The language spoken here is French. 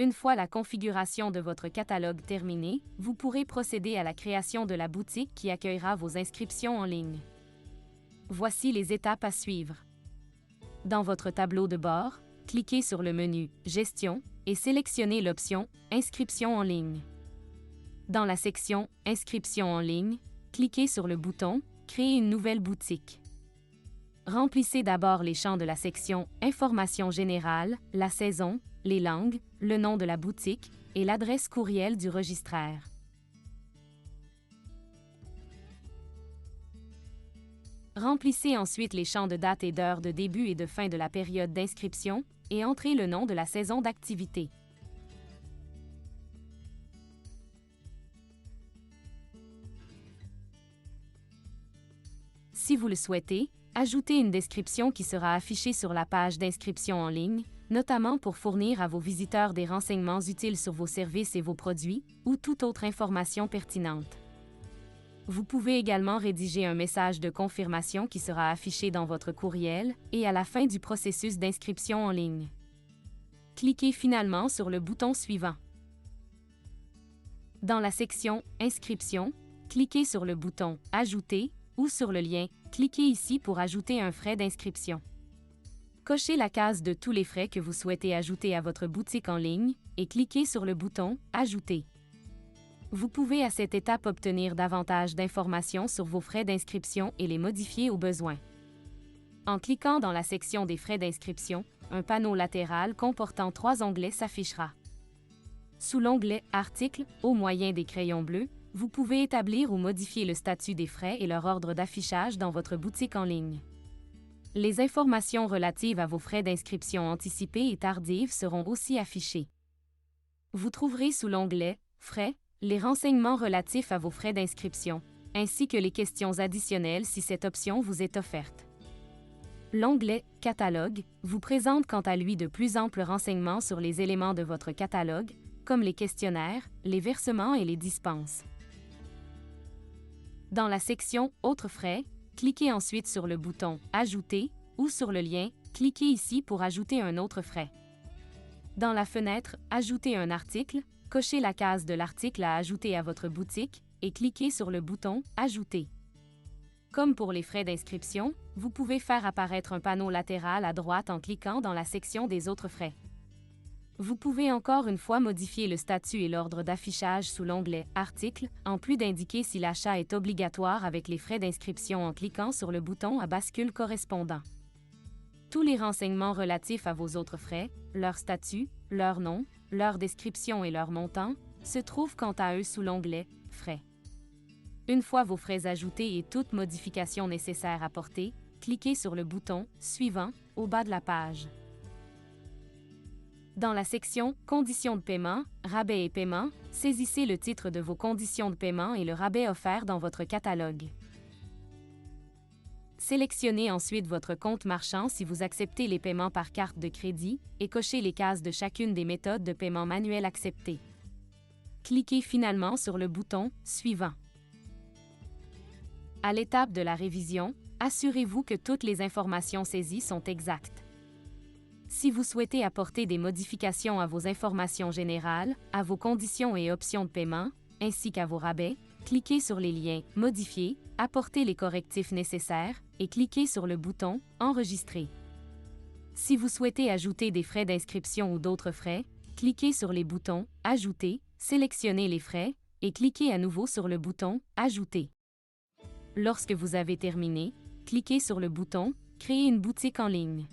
Une fois la configuration de votre catalogue terminée, vous pourrez procéder à la création de la boutique qui accueillera vos inscriptions en ligne. Voici les étapes à suivre. Dans votre tableau de bord, cliquez sur le menu « Gestion » et sélectionnez l'option « Inscription en ligne ». Dans la section « Inscription en ligne », cliquez sur le bouton « Créer une nouvelle boutique ». Remplissez d'abord les champs de la section « Informations générales », la saison, les langues, le nom de la boutique et l'adresse courriel du registraire. Remplissez ensuite les champs de date et d'heure de début et de fin de la période d'inscription et entrez le nom de la saison d'activité. Si vous le souhaitez, ajoutez une description qui sera affichée sur la page d'inscription en ligne, notamment pour fournir à vos visiteurs des renseignements utiles sur vos services et vos produits, ou toute autre information pertinente. Vous pouvez également rédiger un message de confirmation qui sera affiché dans votre courriel et à la fin du processus d'inscription en ligne. Cliquez finalement sur le bouton suivant. Dans la section « Inscription », cliquez sur le bouton « Ajouter » ou sur le lien « Cliquez ici pour ajouter un frais d'inscription ». Cochez la case de tous les frais que vous souhaitez ajouter à votre boutique en ligne et cliquez sur le bouton « Ajouter ». Vous pouvez à cette étape obtenir davantage d'informations sur vos frais d'inscription et les modifier au besoin. En cliquant dans la section des frais d'inscription, un panneau latéral comportant 3 onglets s'affichera. Sous l'onglet « Articles », au moyen des crayons bleus, vous pouvez établir ou modifier le statut des frais et leur ordre d'affichage dans votre boutique en ligne. Les informations relatives à vos frais d'inscription anticipés et tardives seront aussi affichées. Vous trouverez sous l'onglet « Frais » les renseignements relatifs à vos frais d'inscription, ainsi que les questions additionnelles si cette option vous est offerte. L'onglet « Catalogue » vous présente quant à lui de plus amples renseignements sur les éléments de votre catalogue, comme les questionnaires, les versements et les dispenses. Dans la section « Autres frais », cliquez ensuite sur le bouton « Ajouter » ou sur le lien « Cliquez ici pour ajouter un autre frais ». Dans la fenêtre « Ajouter un article », cochez la case de l'article à ajouter à votre boutique et cliquez sur le bouton « Ajouter ». Comme pour les frais d'inscription, vous pouvez faire apparaître un panneau latéral à droite en cliquant dans la section des autres frais. Vous pouvez encore une fois modifier le statut et l'ordre d'affichage sous l'onglet « Articles », en plus d'indiquer si l'achat est obligatoire avec les frais d'inscription en cliquant sur le bouton à bascule correspondant. Tous les renseignements relatifs à vos autres frais, leur statut, leur nom, leur description et leur montant, se trouvent quant à eux sous l'onglet « Frais ». Une fois vos frais ajoutés et toute modification nécessaire apportée, cliquez sur le bouton « Suivant » au bas de la page. Dans la section « Conditions de paiement »,« Rabais et paiement », saisissez le titre de vos conditions de paiement et le rabais offert dans votre catalogue. Sélectionnez ensuite votre compte marchand si vous acceptez les paiements par carte de crédit et cochez les cases de chacune des méthodes de paiement manuel acceptées. Cliquez finalement sur le bouton « Suivant ». À l'étape de la révision, assurez-vous que toutes les informations saisies sont exactes. Si vous souhaitez apporter des modifications à vos informations générales, à vos conditions et options de paiement, ainsi qu'à vos rabais, cliquez sur les liens « Modifier », apportez les correctifs nécessaires et cliquez sur le bouton « Enregistrer ». Si vous souhaitez ajouter des frais d'inscription ou d'autres frais, cliquez sur les boutons « Ajouter », sélectionnez les frais et cliquez à nouveau sur le bouton « Ajouter ». Lorsque vous avez terminé, cliquez sur le bouton « Créer une boutique en ligne ».